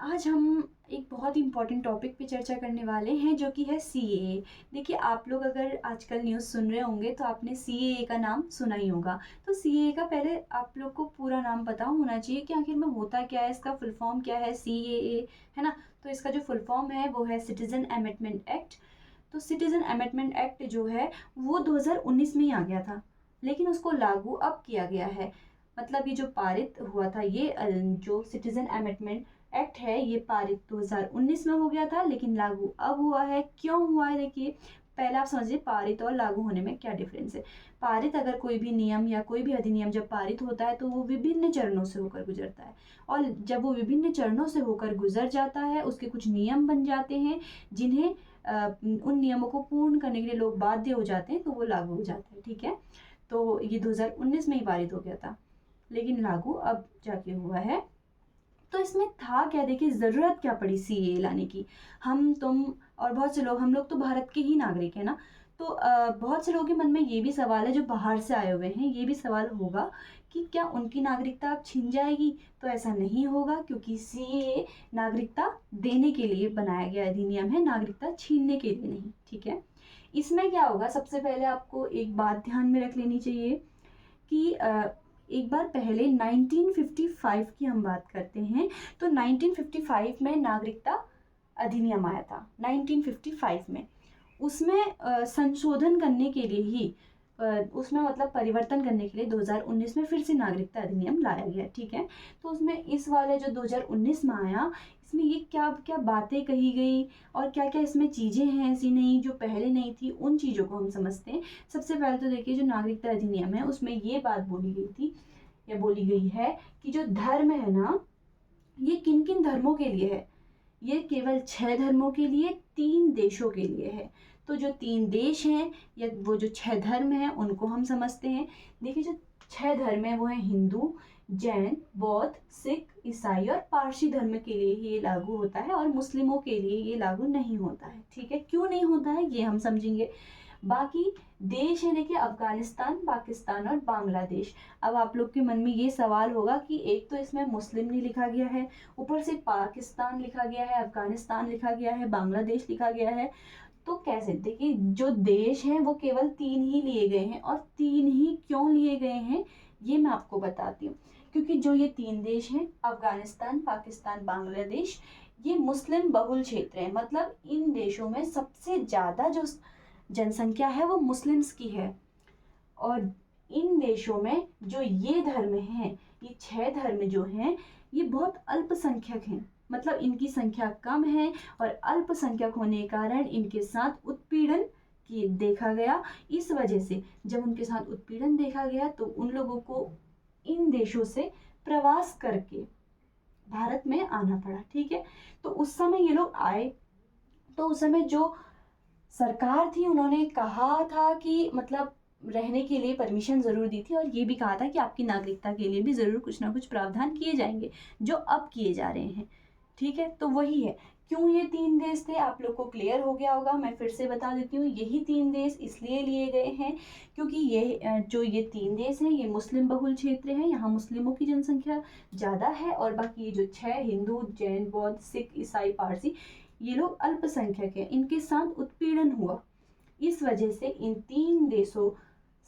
आज हम एक बहुत ही इम्पोर्टेंट टॉपिक पे चर्चा करने वाले हैं जो कि है सीएए। देखिए, आप लोग अगर आजकल न्यूज़ सुन रहे होंगे तो आपने सीएए का नाम सुना ही होगा। तो सीएए का पहले आप लोग को पूरा नाम पता होना चाहिए कि आखिर में होता क्या है, इसका फुल फॉर्म क्या है सीएए, है ना। तो इसका जो फुल फॉर्म है वो है सिटीजन अमेंडमेंट एक्ट। तो सिटीजन अमेंडमेंट एक्ट जो है वो 2019 में ही आ गया था, लेकिन उसको लागू अब किया गया है। मतलब ये जो पारित हुआ था, ये जो सिटीजन अमेंडमेंट एक्ट है ये पारित 2019 में हो गया था, लेकिन लागू अब हुआ है। क्यों हुआ है, देखिए पहले आप समझिए पारित और लागू होने में क्या डिफरेंस है। पारित, अगर कोई भी नियम या कोई भी अधिनियम जब पारित होता है तो वो विभिन्न चरणों से होकर गुजरता है, और जब वो विभिन्न चरणों से होकर गुजर जाता है उसके कुछ नियम बन जाते हैं जिन्हें उन नियमों को पूर्ण करने के लिए लोग बाध्य हो जाते हैं, तो वो लागू हो जाता है। ठीक है, तो ये 2019 में ही पारित हो गया था, लेकिन लागू अब जाके हुआ है। तो इसमें था क्या, देखिए ज़रूरत क्या पड़ी सीएए लाने की। हम तुम और बहुत से लोग, हम लोग तो भारत के ही नागरिक हैं ना। तो बहुत से लोगों के मन में ये भी सवाल है जो बाहर से आए हुए हैं, ये भी सवाल होगा कि क्या उनकी नागरिकता अब छिन जाएगी। तो ऐसा नहीं होगा, क्योंकि सीएए नागरिकता देने के लिए बनाया गया अधिनियम है, नागरिकता छीनने के लिए नहीं। ठीक है, इसमें क्या होगा, सबसे पहले आपको एक बात ध्यान में रख लेनी चाहिए कि एक बार पहले 1955 की हम बात करते हैं। तो 1955 में नागरिकता अधिनियम आया था 1955 में। उसमें संशोधन करने के लिए ही उसमें मतलब परिवर्तन करने के लिए 2019 में फिर से नागरिकता अधिनियम लाया गया। ठीक है, तो उसमें इस वाले जो 2019 में आया, इसमें ये क्या क्या बातें कही गई और क्या क्या इसमें चीज़ें हैं ऐसी नहीं जो पहले नहीं थी, उन चीज़ों को हम समझते हैं। सबसे पहले तो देखिए, जो नागरिकता अधिनियम है उसमें ये बात बोली गई थी या बोली गई है कि जो धर्म है ना, ये किन किन धर्मों के लिए है। ये केवल 6 धर्मों के लिए, 3 देशों के लिए है। तो जो 3 देश हैं या वो जो 6 धर्म हैं उनको हम समझते हैं। देखिए, जो 6 धर्म है वो है हिंदू, जैन, बौद्ध, सिख, ईसाई और पारसी धर्म के लिए ये लागू होता है, और मुस्लिमों के लिए ये लागू नहीं होता है। ठीक है, क्यों नहीं होता है ये हम समझेंगे। बाकी देश है, देखिए अफगानिस्तान, पाकिस्तान और बांग्लादेश। अब आप लोग के मन में ये सवाल होगा कि एक तो इसमें मुस्लिम नहीं लिखा गया है, ऊपर से पाकिस्तान लिखा गया है, अफगानिस्तान लिखा गया है, बांग्लादेश लिखा गया है, तो कैसे। देखिए, जो देश हैं वो केवल 3 ही लिए गए हैं, और 3 ही क्यों लिए गए हैं ये मैं आपको बताती हूँ। क्योंकि जो ये 3 देश हैं, अफगानिस्तान, पाकिस्तान, बांग्लादेश, ये मुस्लिम बहुल क्षेत्र हैं। मतलब इन देशों में सबसे ज़्यादा जो जनसंख्या है वो मुस्लिम्स की है, और इन देशों में जो ये धर्म हैं, ये 6 धर्म जो हैं, ये बहुत अल्पसंख्यक हैं। मतलब इनकी संख्या कम है, और अल्पसंख्यक होने के कारण इनके साथ उत्पीड़न की देखा गया। इस वजह से जब उनके साथ उत्पीड़न देखा गया तो उन लोगों को इन देशों से प्रवास करके भारत में आना पड़ा। ठीक है, तो उस समय ये लोग आए, तो उस समय जो सरकार थी उन्होंने कहा था कि मतलब रहने के लिए परमिशन ज़रूर दी थी, और ये भी कहा था कि आपकी नागरिकता के लिए भी ज़रूर कुछ ना कुछ प्रावधान किए जाएंगे, जो अब किए जा रहे हैं। ठीक है, तो वही है। क्यों ये 3 देश थे, आप लोग को क्लियर हो गया होगा। मैं फिर से बता देती हूँ, यही 3 देश इसलिए लिए गए हैं क्योंकि ये जो ये 3 देश हैं ये मुस्लिम बहुल क्षेत्र है, यहाँ मुस्लिमों की जनसंख्या ज़्यादा है, और बाकी ये जो 6 हिंदू, जैन, बौद्ध, सिख, ईसाई, पारसी, ये लोग अल्पसंख्यक हैं, इनके साथ उत्पीड़न हुआ। इस वजह से इन 3 देशों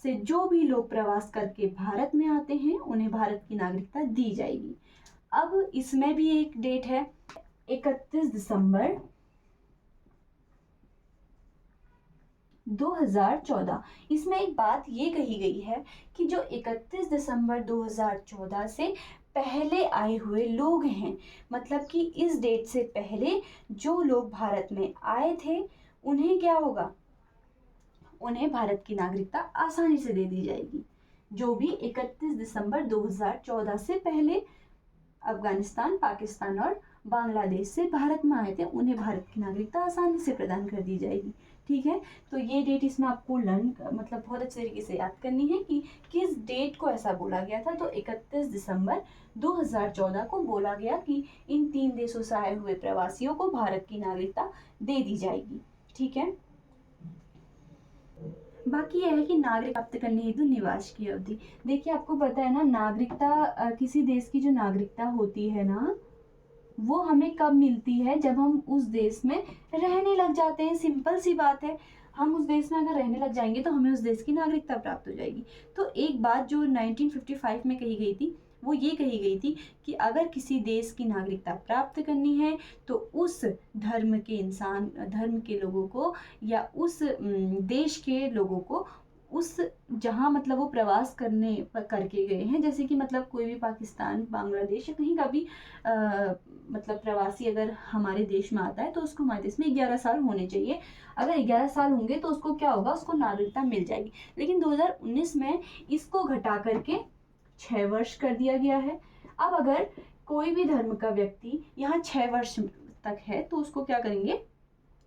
से जो भी लोग प्रवास करके भारत में आते हैं उन्हें भारत की नागरिकता दी जाएगी। अब इसमें भी एक डेट है, 31 दिसंबर 2014। इसमें एक बात ये कही गई है कि जो 31 दिसंबर 2014 से पहले आए हुए लोग हैं, मतलब कि इस डेट से पहले जो लोग भारत में आए थे उन्हें क्या होगा, उन्हें भारत की नागरिकता आसानी से दे दी जाएगी। जो भी 31 दिसंबर 2014 से पहले अफगानिस्तान, पाकिस्तान और बांग्लादेश से भारत में आए थे उन्हें भारत की नागरिकता आसानी से प्रदान कर दी जाएगी। ठीक है, तो ये डेट इसमें आपको लर्न मतलब बहुत अच्छे तरीके से याद करनी है कि किस डेट को ऐसा बोला गया था। तो 31 दिसंबर 2014 को बोला गया कि इन 3 देशों से आए हुए प्रवासियों को भारत की नागरिकता दे दी जाएगी। ठीक है, बाकी यह है कि नागरिक प्राप्त करने हेतु निवास की अवधि। देखिए, आपको पता है ना, नागरिकता किसी देश की जो नागरिकता होती है ना, वो हमें कब मिलती है? जब हम उस देश में रहने लग जाते हैं। सिंपल सी बात है, हम उस देश में अगर रहने लग जाएंगे तो हमें उस देश की नागरिकता प्राप्त हो जाएगी। तो एक बात जो 1955 में कही गई थी, वो ये कही गई थी कि अगर किसी देश की नागरिकता प्राप्त करनी है तो उस धर्म के लोगों को या उस देश के लोगों को उस जहाँ मतलब वो प्रवास करके गए हैं, जैसे कि मतलब कोई भी पाकिस्तान, बांग्लादेश या कहीं का भी मतलब प्रवासी अगर हमारे देश में आता है तो उसको हमारे देश में 11 साल होने चाहिए। अगर 11 साल होंगे तो उसको क्या होगा? उसको नागरिकता मिल जाएगी। लेकिन 2019 में इसको घटा करके 6 वर्ष कर दिया गया है। अब अगर कोई भी धर्म का व्यक्ति यहाँ 6 वर्ष तक है तो उसको क्या करेंगे?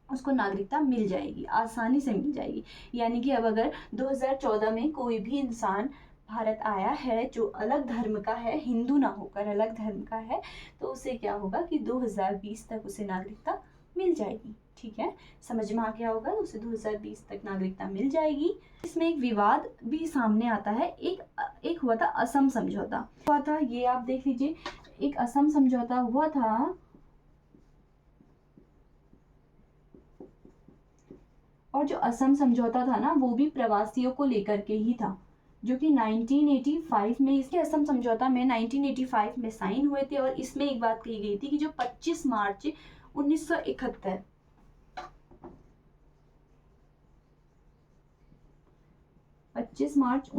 उसको नागरिकता मिल जाएगी, आसानी से मिल जाएगी। यानी कि अब अगर 2014 में कोई भी इंसान भारत आया है जो अलग धर्म का है, हिंदू ना होकर अलग धर्म का है, तो उसे क्या होगा कि 2020 तक उसे नागरिकता मिल जाएगी। ठीक है, समझ में आ गया होगा? उसे 2020 तक नागरिकता मिल जाएगी। इसमें एक विवाद भी सामने आता है। एक हुआ था असम समझौता हुआ था, ये आप देख लीजिए। एक असम समझौता हुआ था और जो असम समझौता था ना, वो भी प्रवासियों को लेकर के ही था, जो कि 1985 में, इसके असम समझौता में 1985 में साइन हुए थे। और इसमें एक बात कही गई थी कि जो 25 मार्च 1971 25 मार्च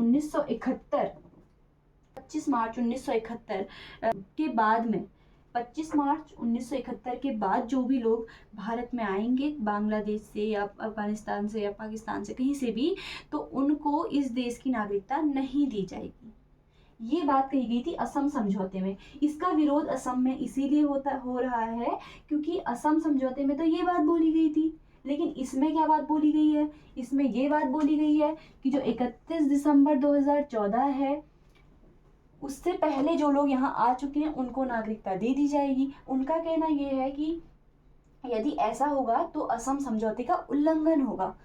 1971 के बाद में 25 मार्च 1971 के बाद जो भी लोग भारत में आएंगे, बांग्लादेश से या अफगानिस्तान से या पाकिस्तान से, कहीं से भी, तो उनको इस देश की नागरिकता नहीं दी जाएगी। ये बात कही गई थी असम समझौते में। इसका विरोध असम में इसीलिए हो रहा है क्योंकि असम समझौते में तो ये बात बोली गई थी, लेकिन इसमें क्या बात बोली गई है? इसमें ये बात बोली गई है कि जो 31 दिसंबर 2014 है, उससे पहले जो लोग यहाँ आ चुके हैं उनको नागरिकता दे दी जाएगी। उनका कहना यह है कि यदि ऐसा होगा तो असम समझौते का उल्लंघन होगा।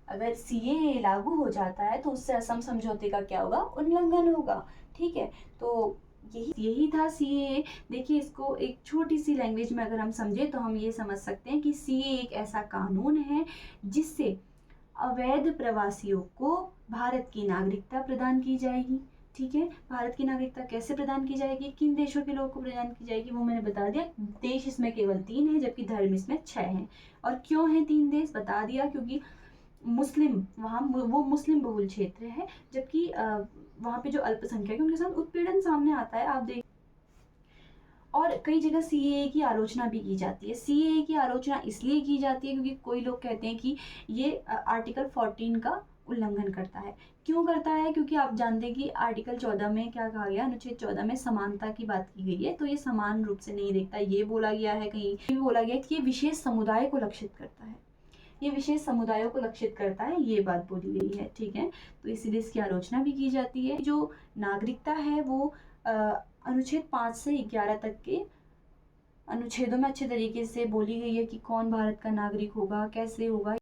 अगर सीएए लागू हो जाता है तो उससे असम समझौते का क्या होगा? उल्लंघन होगा। ठीक है, तो यही था सीएए। देखिए, इसको एक छोटी सी लैंग्वेज में अगर हम समझे तो हम ये समझ सकते हैं कि सीएए एक ऐसा कानून है जिससे अवैध प्रवासियों को भारत की नागरिकता प्रदान की जाएगी। ठीक है, भारत की नागरिकता कैसे प्रदान की जाएगी, किन देशों के लोगों को प्रदान की जाएगी, वो मैंने बता दिया। देश इसमें केवल 3 है, जबकि धर्म इसमें 6 हैं। और क्यों हैं 3 देश? बता दिया, क्योंकि मुस्लिम, वहाँ वो मुस्लिम बहुल क्षेत्र है, जबकि वहाँ पे जो अल्पसंख्यक है उनके साथ उत्पीड़न सामने आता है, आप देख। और कई जगह सीएए की आलोचना भी की जाती है। सीएए की आलोचना इसलिए की जाती है क्योंकि कोई लोग कहते हैं कि ये आर्टिकल 14 का उल्लंघन करता है। क्यों करता है? क्योंकि आप जानते हैं कि आर्टिकल 14 में क्या कहा गया, अनुच्छेद 14 में समानता की बात की गई है, तो ये समान रूप से नहीं देखता। ये बोला गया है, कहीं भी बोला गया है कि ये विशेष समुदाय को लक्षित करता है, ये विशेष समुदायों को लक्षित करता है, ये बात बोली गई है। ठीक है, तो इसीलिए इसकी आलोचना भी की जाती है। जो नागरिकता है वो अनुच्छेद 5 से 11 तक के अनुच्छेदों में अच्छे तरीके से बोली गई है कि कौन भारत का नागरिक होगा, कैसे होगा।